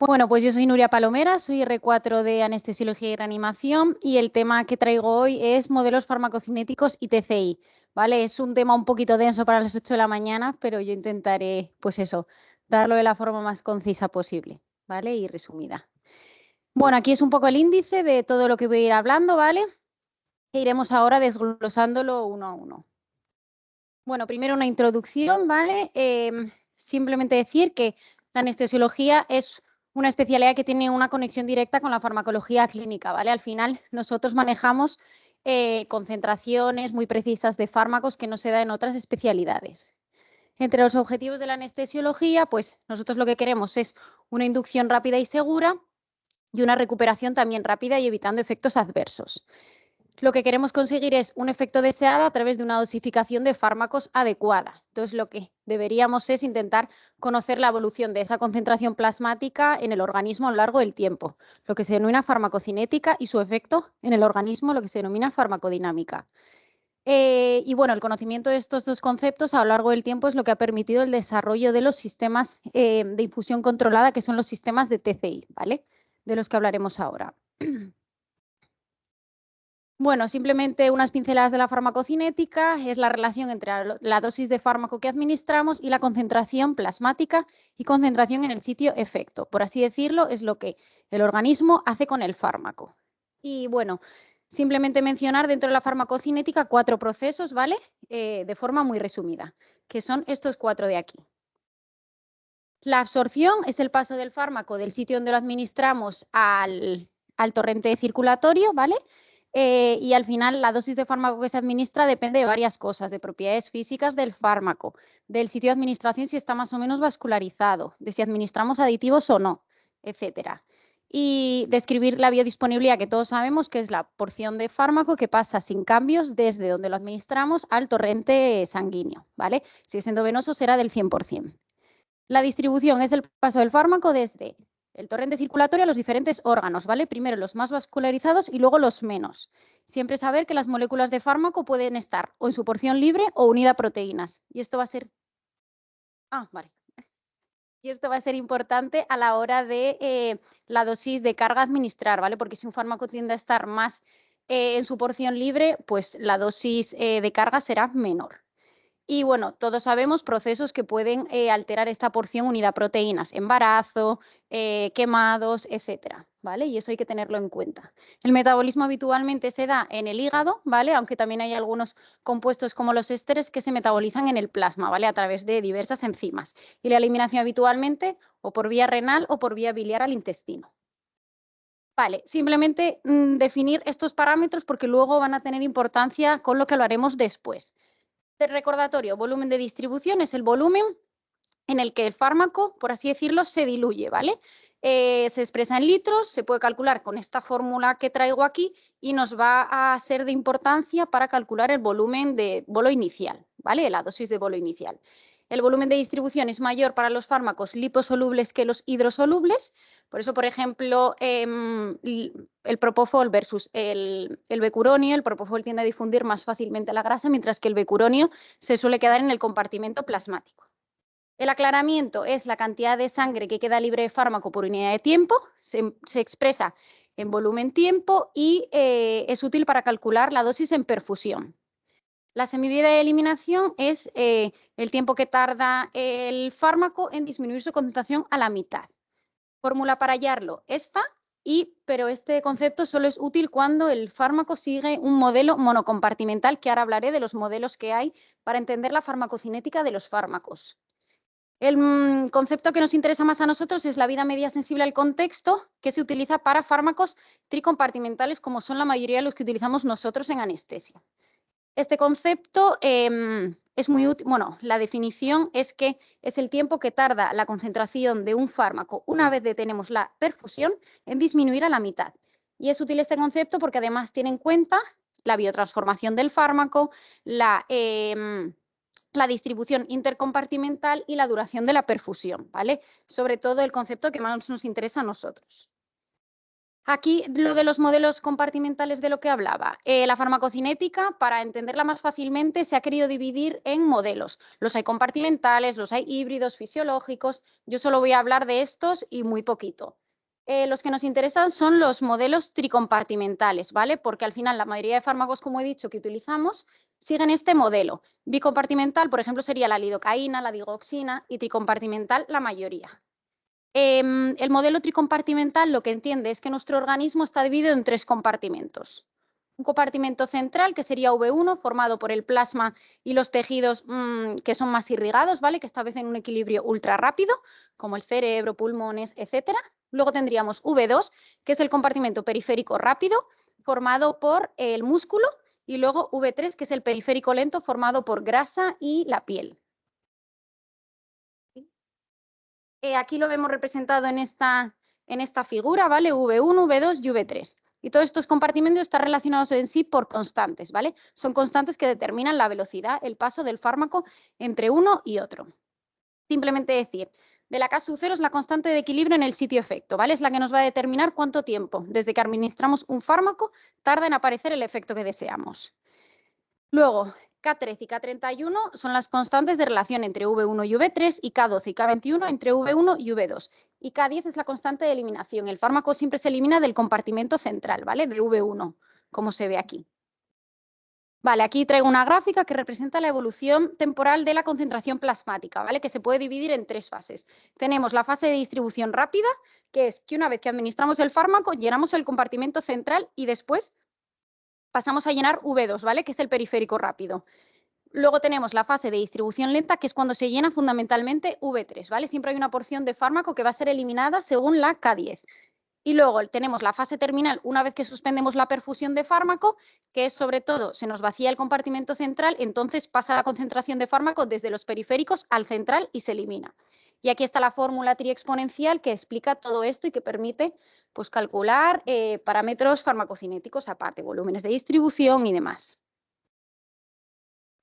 Bueno, pues yo soy Nuria Palomera, soy R4 de Anestesiología y Reanimación y el tema que traigo hoy es modelos farmacocinéticos y TCI, ¿vale? Es un tema un poquito denso para las 8 de la mañana, pero yo intentaré, pues eso, darlo de la forma más concisa posible, ¿vale? Y resumida. Bueno, aquí es un poco el índice de todo lo que voy a ir hablando, ¿vale? E iremos ahora desglosándolo uno a uno. Bueno, primero una introducción, ¿vale? Simplemente decir que la anestesiología es una especialidad que tiene una conexión directa con la farmacología clínica, ¿vale? Al final nosotros manejamos concentraciones muy precisas de fármacos que no se da en otras especialidades. Entre los objetivos de la anestesiología, pues nosotros lo que queremos es una inducción rápida y segura y una recuperación también rápida y evitando efectos adversos. Lo que queremos conseguir es un efecto deseado a través de una dosificación de fármacos adecuada. Entonces, lo que deberíamos es intentar conocer la evolución de esa concentración plasmática en el organismo a lo largo del tiempo, lo que se denomina farmacocinética, y su efecto en el organismo, lo que se denomina farmacodinámica. Y bueno, el conocimiento de estos dos conceptos a lo largo del tiempo es lo que ha permitido el desarrollo de los sistemas de infusión controlada, que son los sistemas de TCI, ¿vale? De los que hablaremos ahora. Bueno, simplemente unas pinceladas de la farmacocinética es la relación entre la dosis de fármaco que administramos y la concentración plasmática y concentración en el sitio efecto. Por así decirlo, es lo que el organismo hace con el fármaco. Y bueno, simplemente mencionar dentro de la farmacocinética 4 procesos, ¿vale? De forma muy resumida, que son estos 4 de aquí. La absorción es el paso del fármaco del sitio donde lo administramos al torrente circulatorio, ¿vale? Y al final la dosis de fármaco que se administra depende de varias cosas, de propiedades físicas del fármaco, del sitio de administración si está más o menos vascularizado, de si administramos aditivos o no, etcétera. Y describir la biodisponibilidad, que todos sabemos que es la porción de fármaco que pasa sin cambios desde donde lo administramos al torrente sanguíneo, ¿vale? Si es endovenoso será del 100%. La distribución es el paso del fármaco desde el torrente circulatorio a los diferentes órganos, ¿vale? Primero los más vascularizados y luego los menos. Siempre saber que las moléculas de fármaco pueden estar o en su porción libre o unida a proteínas. Y esto va a ser... vale. Y esto va a ser importante a la hora de la dosis de carga a administrar, ¿vale? Porque si un fármaco tiende a estar más en su porción libre, pues la dosis de carga será menor. Y bueno, todos sabemos procesos que pueden alterar esta porción unida a proteínas, embarazo, quemados, etcétera, ¿vale? Y eso hay que tenerlo en cuenta. El metabolismo habitualmente se da en el hígado, ¿vale? Aunque también hay algunos compuestos como los ésteres que se metabolizan en el plasma, ¿vale? A través de diversas enzimas. Y la eliminación habitualmente o por vía renal o por vía biliar al intestino. Vale, simplemente definir estos parámetros porque luego van a tener importancia con lo que lo haremos después. De recordatorio, volumen de distribución es el volumen en el que el fármaco, por así decirlo, se diluye, ¿vale? Se expresa en litros, se puede calcular con esta fórmula que traigo aquí y nos va a ser de importancia para calcular el volumen de bolo inicial, ¿vale? La dosis de bolo inicial. El volumen de distribución es mayor para los fármacos liposolubles que los hidrosolubles. Por eso, por ejemplo, el propofol versus el becuronio, el propofol tiende a difundir más fácilmente la grasa, mientras que el becuronio se suele quedar en el compartimento plasmático. El aclaramiento es la cantidad de sangre que queda libre de fármaco por unidad de tiempo, se expresa en volumen tiempo y es útil para calcular la dosis en perfusión. La semivida de eliminación es el tiempo que tarda el fármaco en disminuir su concentración a la mitad. Fórmula para hallarlo esta, pero este concepto solo es útil cuando el fármaco sigue un modelo monocompartimental, que ahora hablaré de los modelos que hay para entender la farmacocinética de los fármacos. El concepto que nos interesa más a nosotros es la vida media sensible al contexto, que se utiliza para fármacos tricompartimentales, como son la mayoría de los que utilizamos nosotros en anestesia. Este concepto es muy útil. Bueno, la definición es que es el tiempo que tarda la concentración de un fármaco una vez detenemos la perfusión en disminuir a la mitad. Y es útil este concepto porque además tiene en cuenta la biotransformación del fármaco, la distribución intercompartimental y la duración de la perfusión, ¿vale? Sobre todo el concepto que más nos interesa a nosotros. Aquí lo de los modelos compartimentales de lo que hablaba. La farmacocinética, para entenderla más fácilmente, se ha querido dividir en modelos. Los hay compartimentales, los hay híbridos, fisiológicos. Yo solo voy a hablar de estos y muy poquito. Los que nos interesan son los modelos tricompartimentales, ¿vale? Porque al final la mayoría de fármacos, como he dicho, que utilizamos siguen este modelo. Bicompartimental, por ejemplo, sería la lidocaína, la digoxina y tricompartimental la mayoría. El modelo tricompartimental lo que entiende es que nuestro organismo está dividido en 3 compartimentos. Un compartimento central, que sería V1, formado por el plasma y los tejidos que son más irrigados, ¿vale? Que establecen un equilibrio ultra rápido, como el cerebro, pulmones, etc. Luego tendríamos V2, que es el compartimento periférico rápido, formado por el músculo, y luego V3, que es el periférico lento, formado por grasa y la piel. Aquí lo vemos representado en esta figura, ¿vale? V1, V2 y V3. Y todos estos compartimentos están relacionados en sí por constantes, ¿vale? Son constantes que determinan la velocidad, el paso del fármaco entre uno y otro. Simplemente decir, de la K-0 es la constante de equilibrio en el sitio efecto, ¿vale? Es la que nos va a determinar cuánto tiempo, desde que administramos un fármaco, tarda en aparecer el efecto que deseamos. Luego, K13 y K31 son las constantes de relación entre V1 y V3 y K12 y K21 entre V1 y V2. Y K10 es la constante de eliminación. El fármaco siempre se elimina del compartimento central, ¿vale? De V1, como se ve aquí. Vale, aquí traigo una gráfica que representa la evolución temporal de la concentración plasmática, ¿vale? Que se puede dividir en 3 fases. Tenemos la fase de distribución rápida, que es que una vez que administramos el fármaco, llenamos el compartimento central y después pasamos a llenar V2, ¿vale? Que es el periférico rápido. Luego tenemos la fase de distribución lenta, que es cuando se llena fundamentalmente V3, ¿vale? Siempre hay una porción de fármaco que va a ser eliminada según la K10. Y luego tenemos la fase terminal, una vez que suspendemos la perfusión de fármaco, que es sobre todo, se nos vacía el compartimento central, entonces pasa la concentración de fármaco desde los periféricos al central y se elimina. Y aquí está la fórmula triexponencial que explica todo esto y que permite pues, calcular parámetros farmacocinéticos aparte, volúmenes de distribución y demás.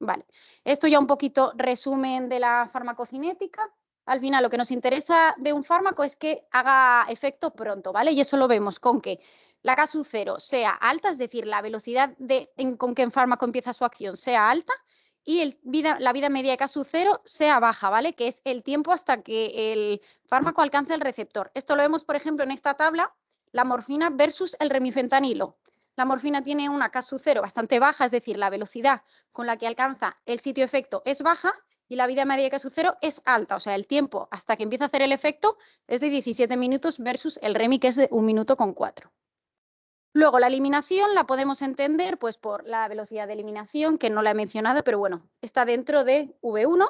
Vale, esto ya un poquito resumen de la farmacocinética. Al final lo que nos interesa de un fármaco es que haga efecto pronto, ¿vale? Y eso lo vemos con que la K0 sea alta, es decir, la velocidad con que el fármaco empieza su acción sea alta y la vida media de K0 sea baja, ¿vale? Que es el tiempo hasta que el fármaco alcance el receptor. Esto lo vemos, por ejemplo, en esta tabla, la morfina versus el remifentanilo. La morfina tiene una K0 bastante baja, es decir, la velocidad con la que alcanza el sitio efecto es baja y la vida media de K0 es alta, o sea, el tiempo hasta que empieza a hacer el efecto es de 17 minutos versus el Remi, que es de 1 minuto con 4. Luego, la eliminación la podemos entender pues, por la velocidad de eliminación, que no la he mencionado, pero bueno, está dentro de V1.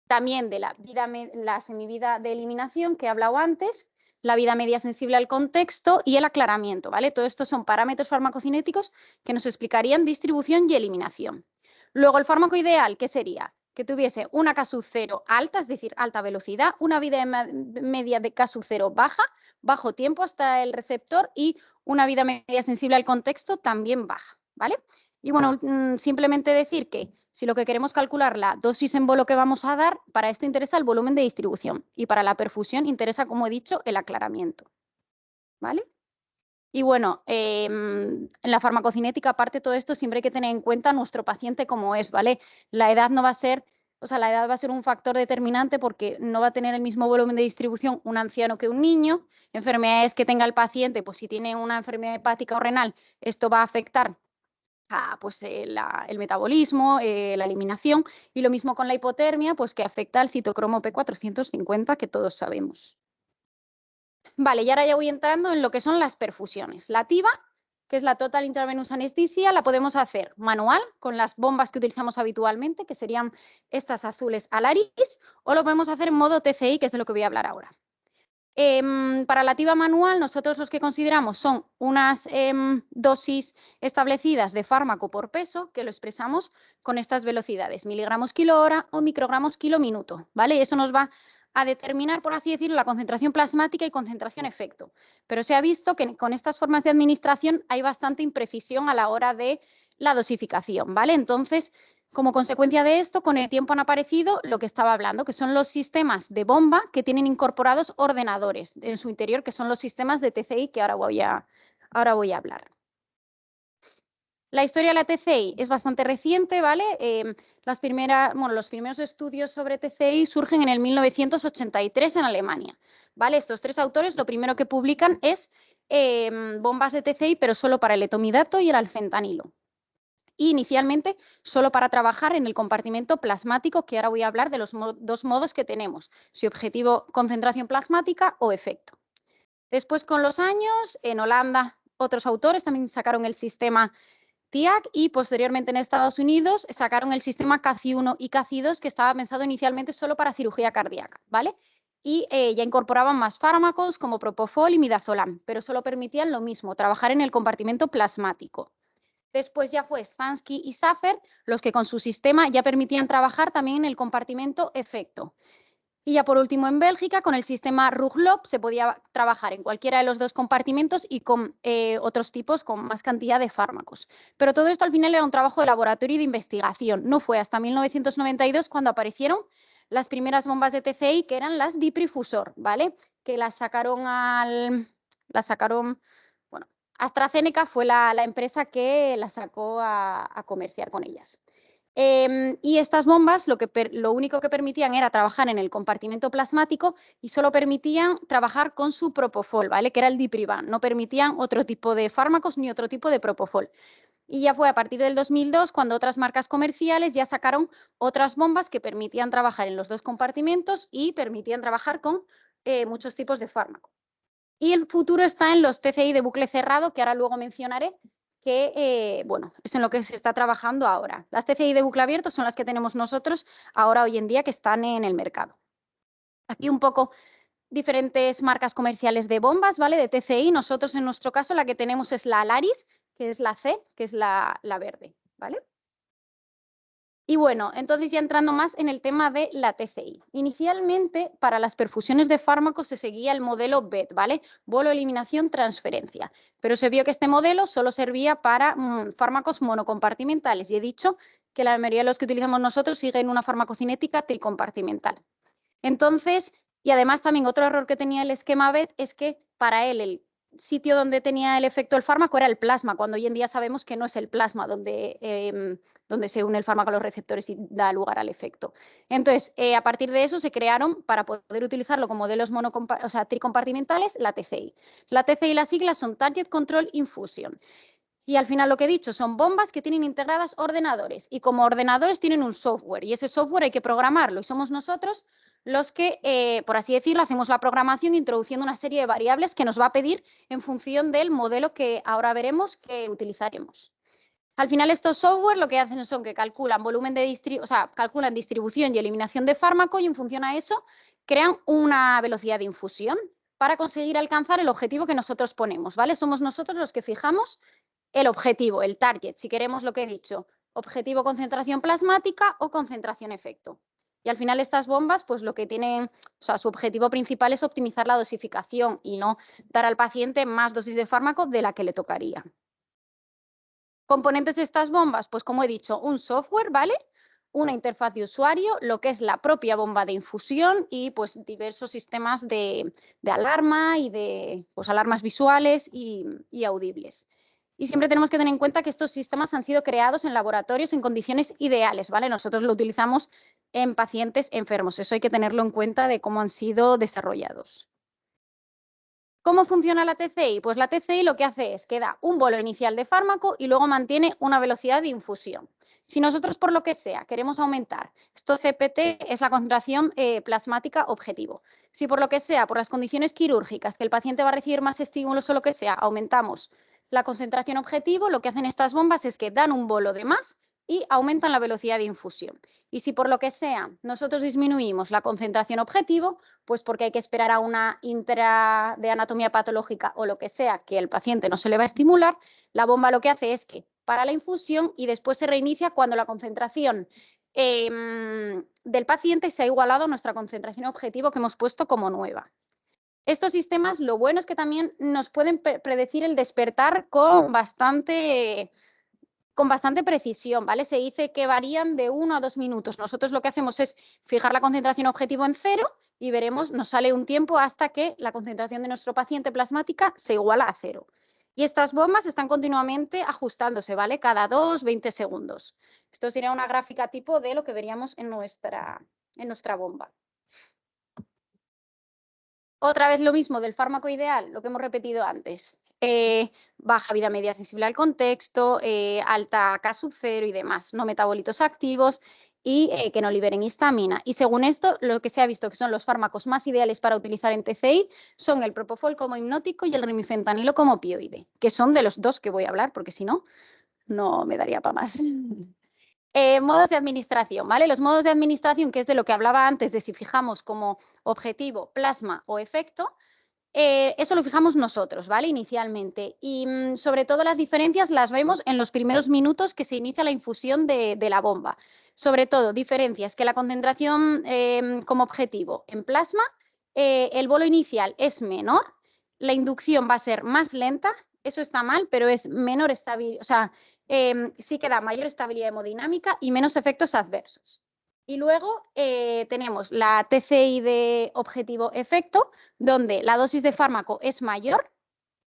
También de la semivida de eliminación que he hablado antes, la vida media sensible al contexto y el aclaramiento, ¿vale? Todo esto son parámetros farmacocinéticos que nos explicarían distribución y eliminación. Luego, el fármaco ideal, ¿qué sería? Que tuviese una K0 alta, es decir, alta velocidad, una vida media de K0 baja, bajo tiempo hasta el receptor y una vida media sensible al contexto también baja, ¿vale? Y bueno, simplemente decir que si lo que queremos calcular la dosis en bolo que vamos a dar, para esto interesa el volumen de distribución y para la perfusión interesa, como he dicho, el aclaramiento. ¿Vale? Y bueno, en la farmacocinética, aparte de todo esto, siempre hay que tener en cuenta nuestro paciente como es, ¿vale? La edad no va a ser, la edad va a ser un factor determinante porque no va a tener el mismo volumen de distribución un anciano que un niño. Enfermedades que tenga el paciente, pues si tiene una enfermedad hepática o renal, esto va a afectar pues, el metabolismo, la eliminación, y lo mismo con la hipotermia, pues que afecta al citocromo P450, que todos sabemos. Vale, y ahora ya voy entrando en lo que son las perfusiones. La TIVA, que es la Total Intravenous Anesthesia, la podemos hacer manual, con las bombas que utilizamos habitualmente, que serían estas azules Alaris, o lo podemos hacer en modo TCI, que es de lo que voy a hablar ahora. Para la TIVA manual, nosotros los que consideramos son unas dosis establecidas de fármaco por peso, que lo expresamos con estas velocidades, miligramos kilo hora o microgramos kilo minuto, ¿vale? Eso nos va a determinar, por así decirlo, la concentración plasmática y concentración efecto. Pero se ha visto que con estas formas de administración hay bastante imprecisión a la hora de la dosificación, ¿vale? Entonces, Como consecuencia de esto, con el tiempo han aparecido lo que estaba hablando, que son los sistemas de bomba que tienen incorporados ordenadores en su interior, que son los sistemas de TCI que ahora voy a hablar. La historia de la TCI es bastante reciente, ¿vale? Los primeros estudios sobre TCI surgen en el 1983 en Alemania, ¿vale? Estos tres autores lo primero que publican es bombas de TCI, pero solo para el etomidato y el alfentanilo. Y inicialmente solo para trabajar en el compartimento plasmático, que ahora voy a hablar de los dos modos que tenemos, si objetivo concentración plasmática o efecto. Después, con los años, en Holanda, otros autores también sacaron el sistema TIAC y posteriormente en Estados Unidos sacaron el sistema CACI-1 y CACI-2, que estaba pensado inicialmente solo para cirugía cardíaca, ¿vale? Y ya incorporaban más fármacos como propofol y midazolam, pero solo permitían lo mismo, trabajar en el compartimento plasmático. Después ya fue Sansky y Safer los que con su sistema ya permitían trabajar también en el compartimento efecto. Y ya por último en Bélgica, con el sistema Ruglob se podía trabajar en cualquiera de los dos compartimentos y con otros tipos con más cantidad de fármacos. Pero todo esto al final era un trabajo de laboratorio y de investigación. No fue hasta 1992 cuando aparecieron las primeras bombas de TCI, que eran las diprifusor, ¿vale? Que las sacaron AstraZeneca fue la empresa que las sacó a comerciar con ellas. Y estas bombas lo único que permitían era trabajar en el compartimento plasmático y solo permitían trabajar con su propofol, ¿vale? Que era el diprivan. No permitían otro tipo de fármacos ni otro tipo de propofol. Y ya fue a partir del 2002 cuando otras marcas comerciales ya sacaron otras bombas que permitían trabajar en los dos compartimentos y permitían trabajar con muchos tipos de fármaco. Y el futuro está en los TCI de bucle cerrado, que ahora luego mencionaré, que es en lo que se está trabajando ahora. Las TCI de bucle abierto son las que tenemos nosotros ahora hoy en día que están en el mercado. Aquí un poco diferentes marcas comerciales de bombas, ¿vale? De TCI. Nosotros en nuestro caso la que tenemos es la Alaris, que es la C, que es la verde, ¿vale? Y bueno, entonces ya entrando más en el tema de la TCI. Inicialmente, para las perfusiones de fármacos se seguía el modelo BET, ¿vale? Bolo, eliminación, transferencia. Pero se vio que este modelo solo servía para fármacos monocompartimentales y he dicho que la mayoría de los que utilizamos nosotros siguen una farmacocinética tricompartimental. Entonces, y además también otro error que tenía el esquema BET es que para él el sitio donde tenía el efecto el fármaco era el plasma, cuando hoy en día sabemos que no es el plasma donde se une el fármaco a los receptores y da lugar al efecto. Entonces, a partir de eso se crearon, para poder utilizarlo como modelos tricompartimentales, la TCI. La TCI y las siglas son Target Control Infusion. Y al final lo que he dicho son bombas que tienen integradas ordenadores y como ordenadores tienen un software y ese software hay que programarlo y somos nosotros los que, por así decirlo, hacemos la programación introduciendo una serie de variables que nos va a pedir en función del modelo que ahora veremos que utilizaremos. Al final estos software lo que hacen son que calculan calculan distribución y eliminación de fármaco y en función a eso crean una velocidad de infusión para conseguir alcanzar el objetivo que nosotros ponemos, ¿vale? Somos nosotros los que fijamos el objetivo, el target, si queremos lo que he dicho, objetivo concentración plasmática o concentración efecto. Y al final estas bombas, pues lo que tienen, su objetivo principal es optimizar la dosificación y no dar al paciente más dosis de fármaco de la que le tocaría. Componentes de estas bombas, pues como he dicho, un software, ¿vale? Una interfaz de usuario, lo que es la propia bomba de infusión y pues diversos sistemas de alarma y de alarmas visuales y audibles. Y siempre tenemos que tener en cuenta que estos sistemas han sido creados en laboratorios en condiciones ideales, ¿vale? Nosotros lo utilizamos en pacientes enfermos. Eso hay que tenerlo en cuenta de cómo han sido desarrollados. ¿Cómo funciona la TCI? Pues la TCI lo que hace es que da un bolo inicial de fármaco y luego mantiene una velocidad de infusión. Si nosotros por lo que sea queremos aumentar, esto CPT es la concentración plasmática objetivo. Si por lo que sea, por las condiciones quirúrgicas, que el paciente va a recibir más estímulos o lo que sea, aumentamos la concentración objetivo, lo que hacen estas bombas es que dan un bolo de más y aumentan la velocidad de infusión. Y si por lo que sea nosotros disminuimos la concentración objetivo, pues porque hay que esperar a una intra de anatomía patológica o lo que sea que el paciente no se le va a estimular, la bomba lo que hace es que para la infusión y después se reinicia cuando la concentración del paciente se ha igualado a nuestra concentración objetivo que hemos puesto como nueva. Estos sistemas, lo bueno es que también nos pueden predecir el despertar con bastante con bastante precisión, ¿vale? Se dice que varían de 1 a 2 minutos. Nosotros lo que hacemos es fijar la concentración objetivo en 0 y veremos, nos sale un tiempo hasta que la concentración de nuestro paciente plasmática se iguala a 0. Y estas bombas están continuamente ajustándose, ¿vale? Cada 2, 20 segundos. Esto sería una gráfica tipo de lo que veríamos en nuestra bomba. Otra vez lo mismo del fármaco ideal, lo que hemos repetido antes. Baja vida media sensible al contexto, alta K sub 0 y demás, no metabolitos activos y que no liberen histamina. Y según esto, lo que se ha visto que son los fármacos más ideales para utilizar en TCI son el propofol como hipnótico y el remifentanilo como opioide, que son de los dos que voy a hablar, porque si no, no me daría para más. Modos de administración, ¿vale? Los modos de administración, que es de lo que hablaba antes, de si fijamos como objetivo plasma o efecto, eso lo fijamos nosotros, ¿vale? Inicialmente. Y sobre todo las diferencias las vemos en los primeros minutos que se inicia la infusión de la bomba. Sobre todo, diferencias que la concentración como objetivo en plasma, el bolo inicial es menor, la inducción va a ser más lenta, eso está mal, pero es menor estabilidad, o sea, sí que da mayor estabilidad hemodinámica y menos efectos adversos. Y luego tenemos la TCI de objetivo efecto, donde la dosis de fármaco es mayor,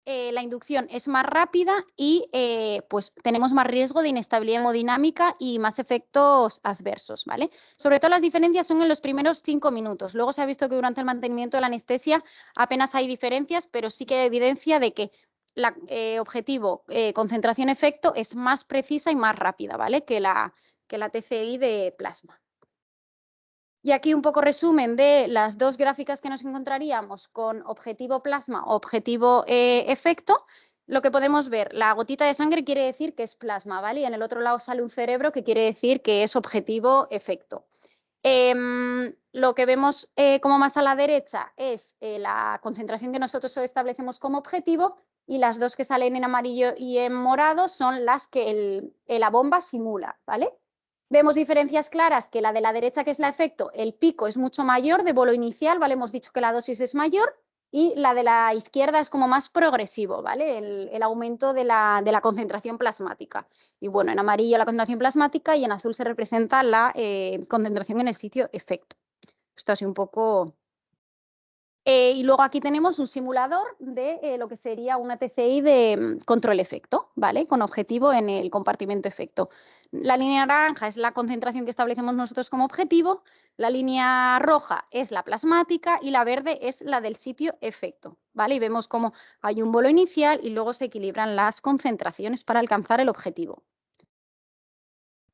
la inducción es más rápida y pues tenemos más riesgo de inestabilidad hemodinámica y más efectos adversos, ¿vale? Sobre todo las diferencias son en los primeros 5 minutos. Luego se ha visto que durante el mantenimiento de la anestesia apenas hay diferencias, pero sí que hay evidencia de que la objetivo concentración-efecto es más precisa y más rápida, ¿vale? Que la TCI de plasma. Y aquí un poco resumen de las dos gráficas que nos encontraríamos con objetivo plasma o objetivo efecto. Lo que podemos ver, la gotita de sangre quiere decir que es plasma, ¿vale? Y en el otro lado sale un cerebro que quiere decir que es objetivo efecto. Lo que vemos como más a la derecha es la concentración que nosotros establecemos como objetivo y las dos que salen en amarillo y en morado son las que la bomba simula, ¿vale? Vemos diferencias claras que la de la derecha, que es la efecto, el pico es mucho mayor de bolo inicial, ¿vale? Hemos dicho que la dosis es mayor y la de la izquierda es como más progresivo, ¿vale? El aumento de la concentración plasmática. Y bueno, en amarillo la concentración plasmática y en azul se representa la concentración en el sitio efecto. Esto así un poco... y luego aquí tenemos un simulador de lo que sería una TCI de control efecto, ¿vale? Con objetivo en el compartimento efecto. La línea naranja es la concentración que establecemos nosotros como objetivo, la línea roja es la plasmática y la verde es la del sitio efecto, ¿vale? Y vemos cómo hay un bolo inicial y luego se equilibran las concentraciones para alcanzar el objetivo.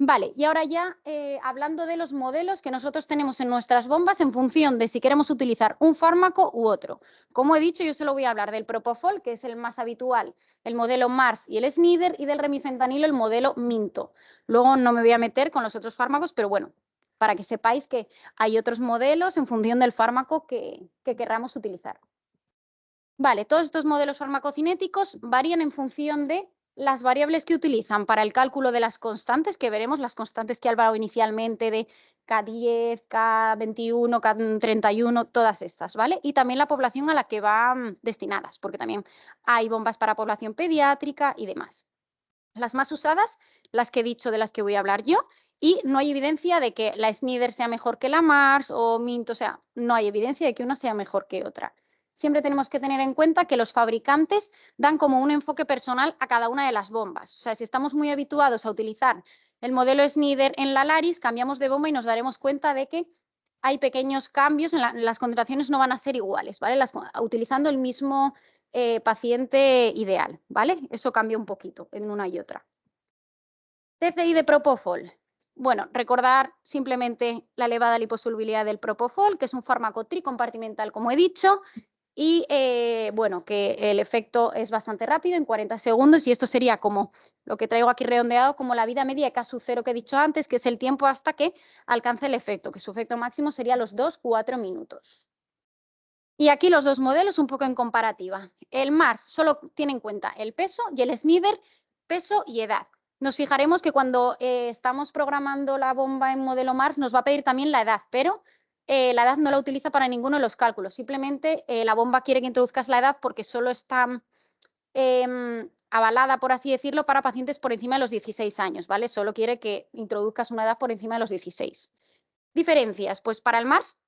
Vale, y ahora ya hablando de los modelos que nosotros tenemos en nuestras bombas en función de si queremos utilizar un fármaco u otro. Como he dicho, yo solo voy a hablar del propofol, que es el más habitual, el modelo MARS y el Snider, y del remifentanilo, el modelo Minto. Luego no me voy a meter con los otros fármacos, pero bueno, para que sepáis que hay otros modelos en función del fármaco que querramos utilizar. Vale, todos estos modelos farmacocinéticos varían en función de las variables que utilizan para el cálculo de las constantes, que veremos las constantes que he hablado inicialmente de K10, K21, K31, todas estas, ¿vale? Y también la población a la que van destinadas, porque también hay bombas para población pediátrica y demás. Las más usadas, las que he dicho de las que voy a hablar yo, y no hay evidencia de que la Snider sea mejor que la Mars o Minto, o sea, no hay evidencia de que una sea mejor que otra. Siempre tenemos que tener en cuenta que los fabricantes dan como un enfoque personal a cada una de las bombas. O sea, si estamos muy habituados a utilizar el modelo Snider en la Laris, cambiamos de bomba y nos daremos cuenta de que hay pequeños cambios, las concentraciones no van a ser iguales, ¿vale? Utilizando el mismo paciente ideal, ¿vale? Eso cambia un poquito en una y otra. TCI de propofol. Bueno, recordar simplemente la elevada liposolubilidad del propofol, que es un fármaco tricompartimental, como he dicho, y bueno, que el efecto es bastante rápido, en 40 segundos, y esto sería como lo que traigo aquí redondeado, como la vida media de K sub 0 que he dicho antes, que es el tiempo hasta que alcance el efecto, que su efecto máximo sería los 2-4 minutos. Y aquí los dos modelos un poco en comparativa. El MARS solo tiene en cuenta el peso y el Snider peso y edad. Nos fijaremos que cuando estamos programando la bomba en modelo MARS nos va a pedir también la edad, pero la edad no la utiliza para ninguno de los cálculos. Simplemente la bomba quiere que introduzcas la edad porque solo está avalada, por así decirlo, para pacientes por encima de los 16 años, ¿vale? Solo quiere que introduzcas una edad por encima de los 16. Diferencias, pues para el MARS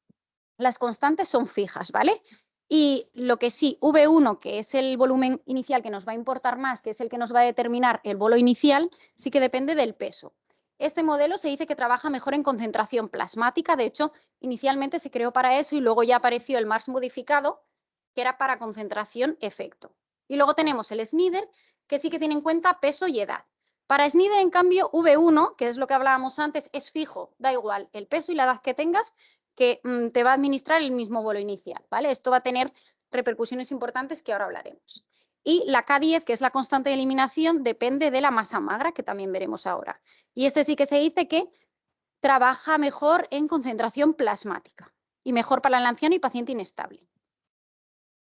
las constantes son fijas, ¿vale? Y lo que sí, V1, que es el volumen inicial que nos va a importar más, que es el que nos va a determinar el bolo inicial, sí que depende del peso. Este modelo se dice que trabaja mejor en concentración plasmática, de hecho, inicialmente se creó para eso y luego ya apareció el MARS modificado, que era para concentración efecto. Y luego tenemos el Snyder, que sí que tiene en cuenta peso y edad. Para Snyder, en cambio, V1, que es lo que hablábamos antes, es fijo, da igual el peso y la edad que tengas, que te va a administrar el mismo bolo inicial, ¿vale? Esto va a tener repercusiones importantes que ahora hablaremos. Y la K10, que es la constante de eliminación, depende de la masa magra, que también veremos ahora. Y este sí que se dice que trabaja mejor en concentración plasmática y mejor para el anciano y paciente inestable.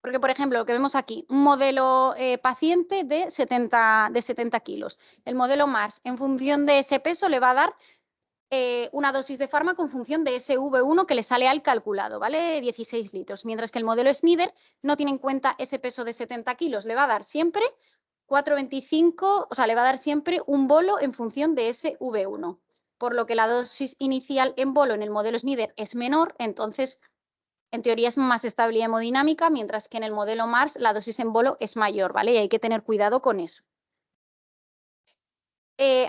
Porque, por ejemplo, lo que vemos aquí, un modelo paciente de 70 kilos. El modelo MARS, en función de ese peso, le va a dar una dosis de fármaco en función de ese V1 que le sale al calculado, ¿vale? 16 litros. Mientras que el modelo Snyder no tiene en cuenta ese peso de 70 kilos. Le va a dar siempre 4,25, o sea, le va a dar siempre un bolo en función de ese V1. Por lo que la dosis inicial en bolo en el modelo Snyder es menor, entonces en teoría es más estable y hemodinámica, mientras que en el modelo MARS la dosis en bolo es mayor, ¿vale? Y hay que tener cuidado con eso.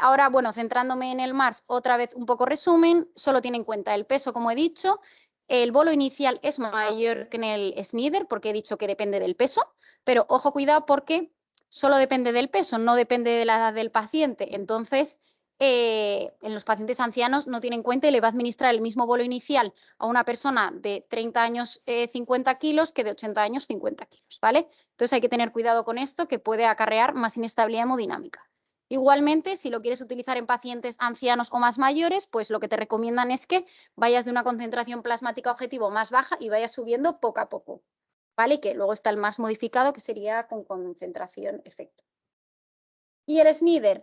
Ahora, bueno, centrándome en el MARS, otra vez un poco resumen, solo tiene en cuenta el peso, como he dicho, el bolo inicial es mayor que en el Snyder, porque he dicho que depende del peso, pero ojo, cuidado, porque solo depende del peso, no depende de la edad del paciente. Entonces, en los pacientes ancianos no tiene en cuenta y le va a administrar el mismo bolo inicial a una persona de 30 años 50 kilos que de 80 años 50 kilos, ¿vale? Entonces hay que tener cuidado con esto, que puede acarrear más inestabilidad hemodinámica. Igualmente, si lo quieres utilizar en pacientes ancianos o más mayores, pues lo que te recomiendan es que vayas de una concentración plasmática objetivo más baja y vayas subiendo poco a poco, ¿vale? Y que luego está el MARS modificado, que sería con concentración efecto. Y el Snyder,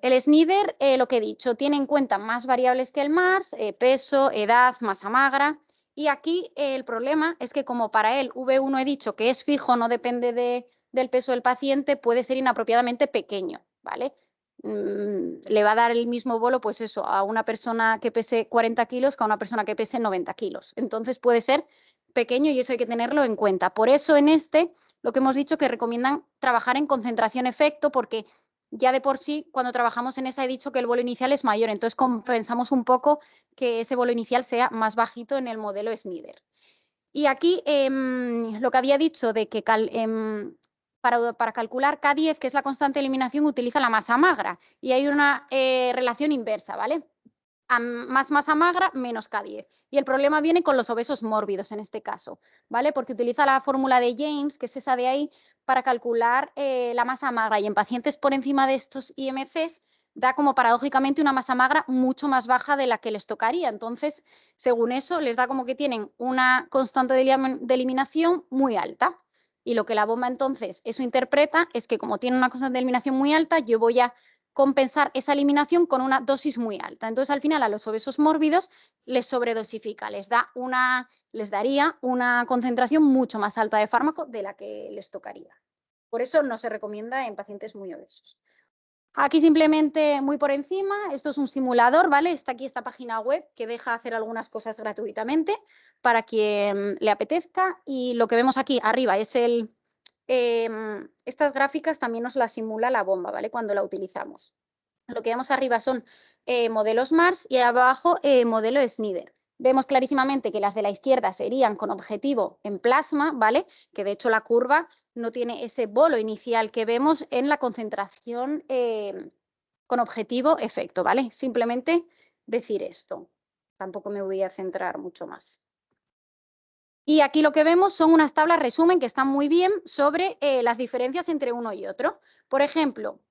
lo que he dicho, tiene en cuenta más variables que el MARS, peso, edad, masa magra. Y aquí el problema es que como para él V1 he dicho que es fijo, no depende del peso del paciente, puede ser inapropiadamente pequeño, ¿vale? Le va a dar el mismo bolo, pues eso, a una persona que pese 40 kilos que a una persona que pese 90 kilos. Entonces puede ser pequeño y eso hay que tenerlo en cuenta. Por eso en lo que hemos dicho que recomiendan trabajar en concentración efecto, porque ya de por sí, cuando trabajamos en esa he dicho que el bolo inicial es mayor, entonces compensamos un poco que ese bolo inicial sea más bajito en el modelo Snyder. Y aquí lo que había dicho de que para calcular K10, que es la constante de eliminación, utiliza la masa magra y hay una relación inversa, ¿vale? A más masa magra, menos K10. Y el problema viene con los obesos mórbidos en este caso, ¿vale? Porque utiliza la fórmula de James, que es esa de ahí, para calcular la masa magra. Y en pacientes por encima de estos IMCs da como paradójicamente una masa magra mucho más baja de la que les tocaría. Entonces, según eso, les da como que tienen una constante de eliminación muy alta. Y lo que la bomba entonces eso interpreta es que como tiene una constante de eliminación muy alta, yo voy a compensar esa eliminación con una dosis muy alta. Entonces, al final, a los obesos mórbidos les sobredosifica, les daría una concentración mucho más alta de fármaco de la que les tocaría. Por eso no se recomienda en pacientes muy obesos. Aquí simplemente muy por encima, esto es un simulador, ¿vale? Está aquí esta página web que deja hacer algunas cosas gratuitamente para quien le apetezca y lo que vemos aquí arriba es estas gráficas también nos las simula la bomba, ¿vale? Cuando la utilizamos. Lo que vemos arriba son modelos MARS y abajo modelo Snyder. Vemos clarísimamente que las de la izquierda serían con objetivo en plasma, ¿vale? Que de hecho la curva no tiene ese bolo inicial que vemos en la concentración con objetivo efecto, ¿vale? Simplemente decir esto. Tampoco me voy a centrar mucho más. Y aquí lo que vemos son unas tablas resumen que están muy bien sobre las diferencias entre uno y otro. Por ejemplo,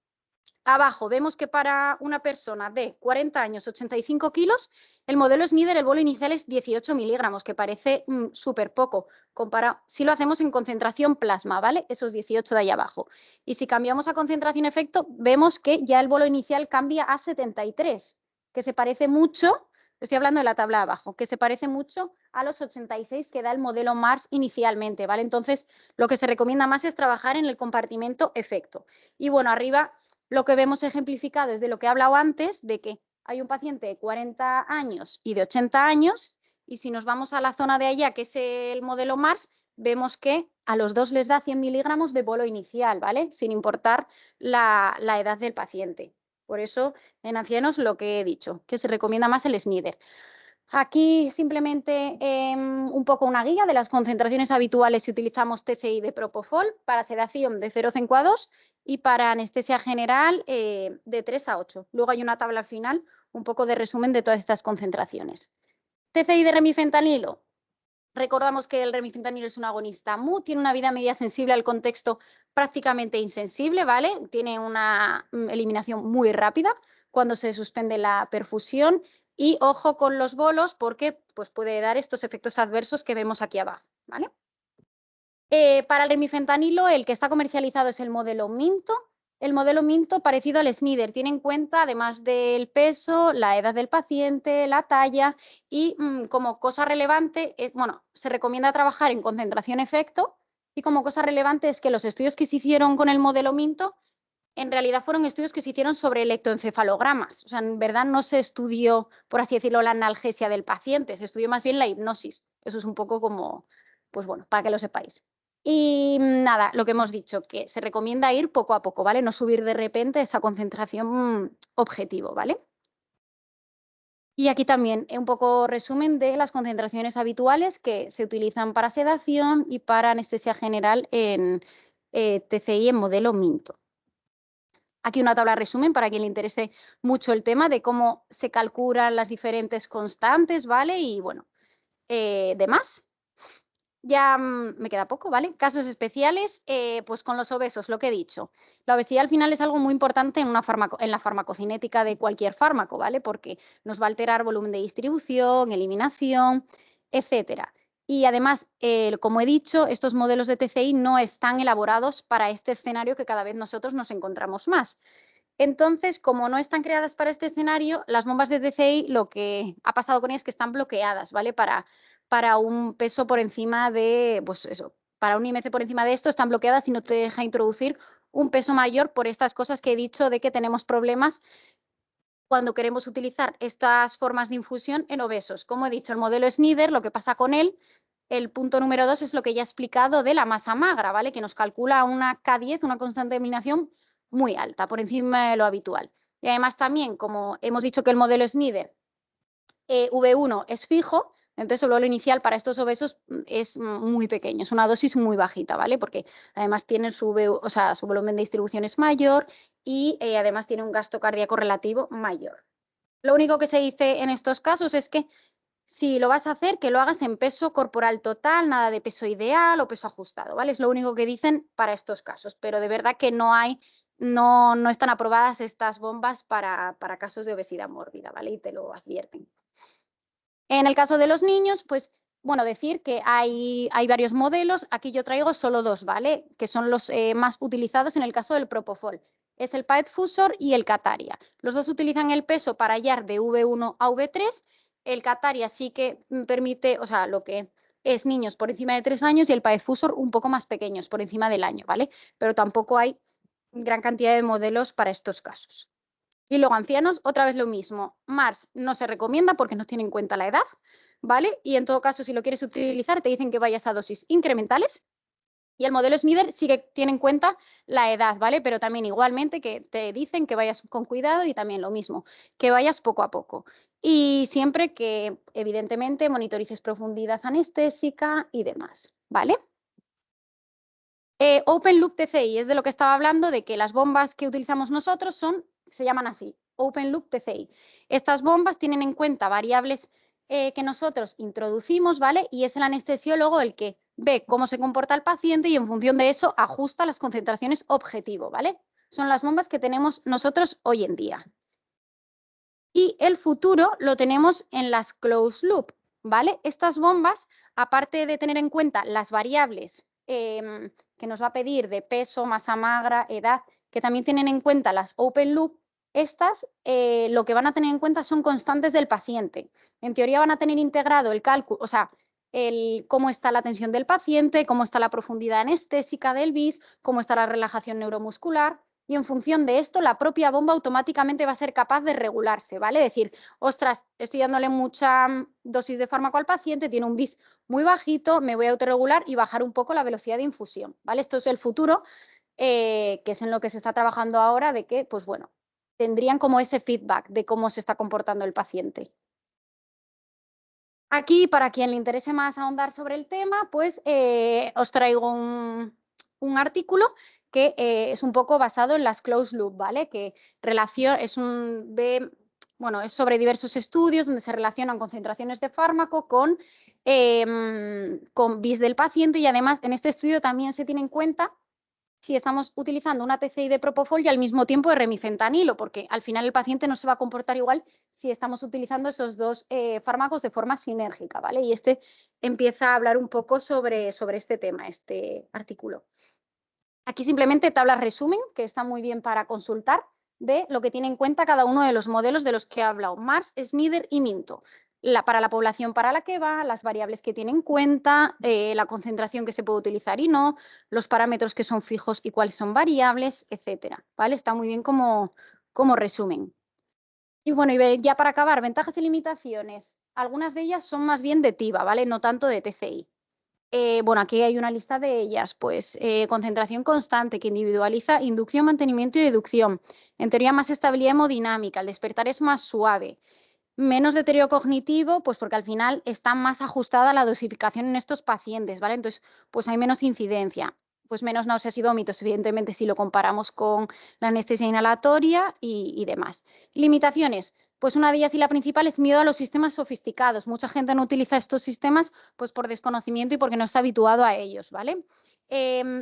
abajo vemos que para una persona de 40 años, 85 kilos, el modelo Snyder, el bolo inicial es 18 miligramos, que parece súper poco, comparado si lo hacemos en concentración plasma, ¿vale? Esos 18 de ahí abajo. Y si cambiamos a concentración efecto, vemos que ya el bolo inicial cambia a 73, que se parece mucho, estoy hablando de la tabla de abajo, que se parece mucho a los 86 que da el modelo MARS inicialmente, ¿vale? Entonces, lo que se recomienda más es trabajar en el compartimento efecto. Y bueno, arriba lo que vemos ejemplificado es de lo que he hablado antes, de que hay un paciente de 40 años y de 80 años, y si nos vamos a la zona de allá, que es el modelo MARS, vemos que a los dos les da 100 miligramos de bolo inicial, ¿vale? Sin importar la edad del paciente. Por eso, en ancianos, lo que he dicho, que se recomienda más el Snider. Aquí simplemente un poco una guía de las concentraciones habituales si utilizamos TCI de Propofol para sedación de 0,5 a 2 y para anestesia general de 3 a 8. Luego hay una tabla al final, un poco de resumen de todas estas concentraciones. TCI de remifentanilo. Recordamos que el remifentanilo es un agonista MU, tiene una vida media sensible al contexto prácticamente insensible, ¿vale? Tiene una eliminación muy rápida cuando se suspende la perfusión y ojo con los bolos porque pues, puede dar estos efectos adversos que vemos aquí abajo, ¿vale? Para el remifentanilo, el que está comercializado es el modelo Minto. El modelo Minto, parecido al Snider, tiene en cuenta, además del peso, la edad del paciente, la talla y como cosa relevante, se recomienda trabajar en concentración-efecto y como cosa relevante es que los estudios que se hicieron con el modelo Minto en realidad fueron estudios que se hicieron sobre electroencefalogramas. O sea, en verdad no se estudió, por así decirlo, la analgesia del paciente, se estudió más bien la hipnosis. Eso es un poco como, pues bueno, para que lo sepáis. Y nada, lo que hemos dicho, que se recomienda ir poco a poco, ¿vale? No subir de repente esa concentración objetivo, ¿vale? Y aquí también un poco resumen de las concentraciones habituales que se utilizan para sedación y para anestesia general en TCI en modelo Minto. Aquí una tabla de resumen para quien le interese mucho el tema de cómo se calculan las diferentes constantes, ¿vale? Y bueno, demás. Ya me queda poco, ¿vale? Casos especiales, pues con los obesos, lo que he dicho. La obesidad al final es algo muy importante en la farmacocinética de cualquier fármaco, ¿vale? Porque nos va a alterar volumen de distribución, eliminación, etcétera. Y además, como he dicho, estos modelos de TCI no están elaborados para este escenario que cada vez nosotros nos encontramos más. Entonces, como no están creadas para este escenario, las bombas de TCI lo que ha pasado con ellas es que están bloqueadas, ¿vale? Para un peso por encima de, pues eso, para un IMC por encima de esto están bloqueadas y no te deja introducir un peso mayor por estas cosas que he dicho de que tenemos problemas cuando queremos utilizar estas formas de infusión en obesos. Como he dicho, el modelo Snider, lo que pasa con él, el punto número 2 es lo que ya he explicado de la masa magra, ¿vale? Que nos calcula una K10, una constante de eliminación muy alta, por encima de lo habitual. Y además también, como hemos dicho que el modelo Snider V1 es fijo, entonces el valor inicial para estos obesos es muy pequeño, es una dosis muy bajita, ¿vale? Porque además tienen su volumen de distribución es mayor y además tiene un gasto cardíaco relativo mayor. Lo único que se dice en estos casos es que si lo vas a hacer, que lo hagas en peso corporal total, nada de peso ideal o peso ajustado, ¿vale? Es lo único que dicen para estos casos, pero de verdad que no están aprobadas estas bombas para casos de obesidad mórbida, ¿vale? Y te lo advierten. En el caso de los niños, pues, bueno, decir que hay varios modelos. Aquí yo traigo solo dos, ¿vale? Que son los más utilizados en el caso del Propofol. Es el Paetfusor y el Cataria. Los dos utilizan el peso para hallar de V1 a V3. El Cataria sí que permite, o sea, lo que es niños por encima de 3 años y el Paetfusor un poco más pequeños, por encima del año, ¿vale? Pero tampoco hay gran cantidad de modelos para estos casos. Y luego ancianos, otra vez lo mismo. Mars no se recomienda porque no tiene en cuenta la edad, ¿vale? Y en todo caso, si lo quieres utilizar, te dicen que vayas a dosis incrementales. Y el modelo Snider sí que tiene en cuenta la edad, ¿vale? Pero también igualmente que te dicen que vayas con cuidado y también lo mismo, que vayas poco a poco. Y siempre que, evidentemente, monitorices profundidad anestésica y demás, ¿vale? Open Loop TCI es de lo que estaba hablando, de que las bombas que utilizamos nosotros se llaman así, Open Loop TCI. Estas bombas tienen en cuenta variables que nosotros introducimos, ¿vale? Y es el anestesiólogo el que ve cómo se comporta el paciente y en función de eso ajusta las concentraciones objetivo, ¿vale? Son las bombas que tenemos nosotros hoy en día. Y el futuro lo tenemos en las closed loop, ¿vale? Estas bombas, aparte de tener en cuenta las variables que nos va a pedir de peso, masa magra, edad, que también tienen en cuenta las open loop, estas lo que van a tener en cuenta son constantes del paciente. En teoría van a tener integrado el cálculo, o sea, cómo está la tensión del paciente, cómo está la profundidad anestésica del BIS, cómo está la relajación neuromuscular. Y en función de esto, la propia bomba automáticamente va a ser capaz de regularse, ¿vale? Decir, ostras, estoy dándole mucha dosis de fármaco al paciente, tiene un BIS muy bajito, me voy a autorregular y bajar un poco la velocidad de infusión, ¿vale? Esto es el futuro, que es en lo que se está trabajando ahora, de que, pues bueno, tendrían como ese feedback de cómo se está comportando el paciente. Aquí, para quien le interese más ahondar sobre el tema, pues os traigo un artículo que es un poco basado en las closed loop, ¿vale? Que es sobre diversos estudios donde se relacionan concentraciones de fármaco con BIS del paciente, y además en este estudio también se tiene en cuenta si estamos utilizando una TCI de propofol y al mismo tiempo de remifentanilo, porque al final el paciente no se va a comportar igual si estamos utilizando esos dos fármacos de forma sinérgica, ¿vale? Y este empieza a hablar un poco sobre este tema, este artículo. Aquí simplemente tablas resumen, que está muy bien para consultar, de lo que tiene en cuenta cada uno de los modelos de los que he hablado, Mars, Snyder y Minto. Para la población para la que va, las variables que tiene en cuenta, la concentración que se puede utilizar y no, los parámetros que son fijos y cuáles son variables, etcétera, ¿vale? Está muy bien como resumen. Y bueno, y ya para acabar, ventajas y limitaciones. Algunas de ellas son más bien de TIVA, ¿vale? No tanto de TCI. Bueno, aquí hay una lista de ellas, pues concentración constante que individualiza inducción, mantenimiento y deducción. En teoría más estabilidad hemodinámica, el despertar es más suave. Menos deterioro cognitivo, pues porque al final está más ajustada la dosificación en estos pacientes, ¿vale? Entonces, pues hay menos incidencia. Pues menos náuseas y vómitos, evidentemente, si lo comparamos con la anestesia inhalatoria y demás. Limitaciones, pues una de ellas y la principal es miedo a los sistemas sofisticados. Mucha gente no utiliza estos sistemas pues por desconocimiento y porque no está habituado a ellos, ¿vale?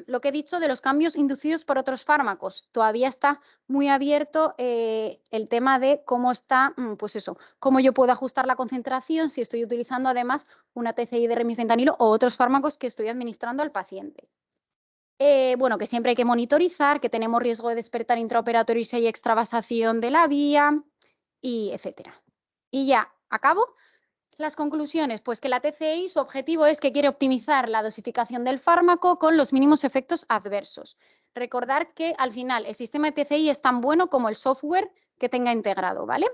Lo que he dicho de los cambios inducidos por otros fármacos, todavía está muy abierto el tema de cómo está, pues eso, cómo yo puedo ajustar la concentración si estoy utilizando además una TCI de remifentanilo o otros fármacos que estoy administrando al paciente. Bueno, que siempre hay que monitorizar, que tenemos riesgo de despertar intraoperatorio si hay extravasación de la vía, y etcétera. Y ya, acabo. Las conclusiones, pues que la TCI, su objetivo es que quiere optimizar la dosificación del fármaco con los mínimos efectos adversos. Recordar que al final el sistema de TCI es tan bueno como el software que tenga integrado, ¿vale?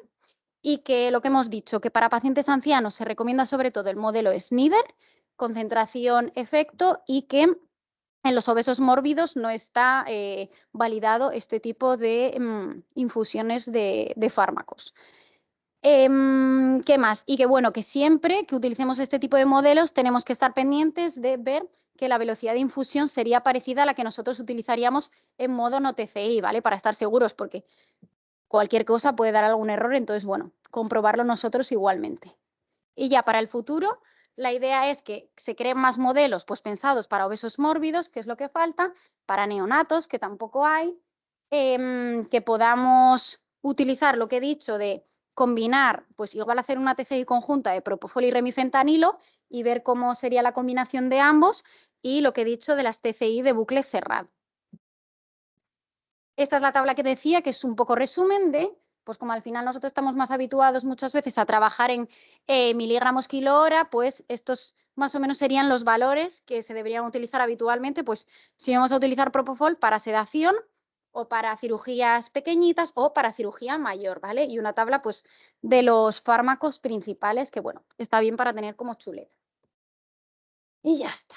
Y que lo que hemos dicho, que para pacientes ancianos se recomienda sobre todo el modelo Snyder, concentración, efecto, y que en los obesos mórbidos no está validado este tipo de infusiones de fármacos. ¿Qué más? Y que bueno, que siempre que utilicemos este tipo de modelos tenemos que estar pendientes de ver que la velocidad de infusión sería parecida a la que nosotros utilizaríamos en modo no TCI, ¿vale? Para estar seguros, porque cualquier cosa puede dar algún error, entonces bueno, comprobarlo nosotros igualmente. Y ya para el futuro, la idea es que se creen más modelos pues pensados para obesos mórbidos, que es lo que falta, para neonatos, que tampoco hay, que podamos utilizar lo que he dicho de combinar, pues igual hacer una TCI conjunta de propofol y remifentanilo y ver cómo sería la combinación de ambos, y lo que he dicho de las TCI de bucle cerrado. Esta es la tabla que decía, que es un poco resumen de, pues como al final nosotros estamos más habituados muchas veces a trabajar en miligramos kilo hora, pues estos más o menos serían los valores que se deberían utilizar habitualmente, pues si vamos a utilizar propofol para sedación o para cirugías pequeñitas o para cirugía mayor, ¿vale? Y una tabla pues de los fármacos principales que, bueno, está bien para tener como chuleta. Y ya está.